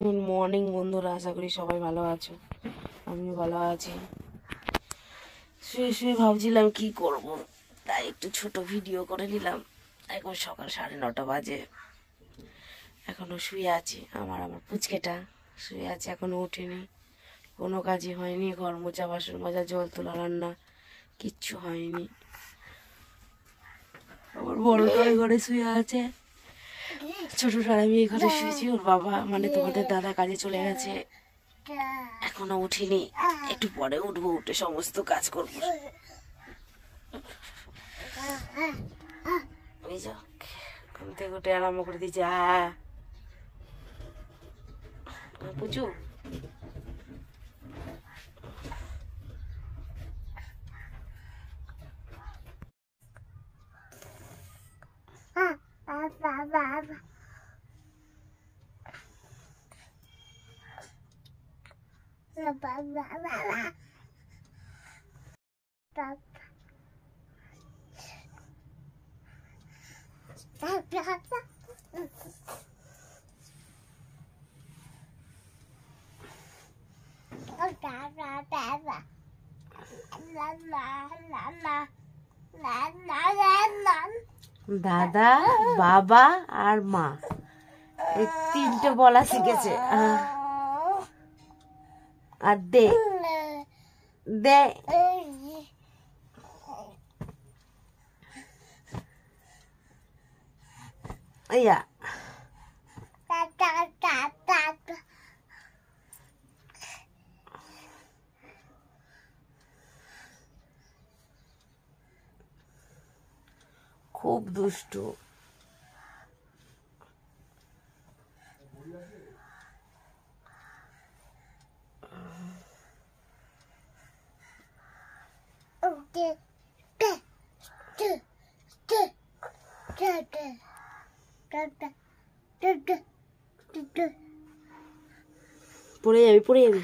Good morning বন্ধুরা, আশা করি সবাই ভালো আছো। আমিও ভালো আছি। শুয়ে শুয়ে ভাবছিলাম কি করব, তাই একটু ছোট ভিডিও করে নিলাম। এখন সকাল 9:30 বাজে, এখনো শুয়ে আছি। আমার পুচকেটা শুয়ে আছে, এখনো ওঠেনি। কোনো কাজই হয়নি, ঘর মোছা, বাসন মাজা, জল তোলা, রান্না কিচ্ছু হয়নি। আমার বড়টাই ঘরে শুয়ে আছে, ছোটটা আমি এই ঘরে শুয়েছি। ওর বাবা মানে তোমাদের দাদা কাজে চলে গেছে, এখনো উঠিনি। একটু পরে উঠবো, উঠে সমস্ত কাজ করবো। এই যা ঘুম থেকে উঠে আরম্ভ করে দিয়েছে। হ্যাঁ পুচু, দাদা, বাবা আর মা, এই তিনটে বলা শিখেছে। আর দে দে ইয়া খুব দুষ্টু। পড়ে যাবি, পড়ে যাবি।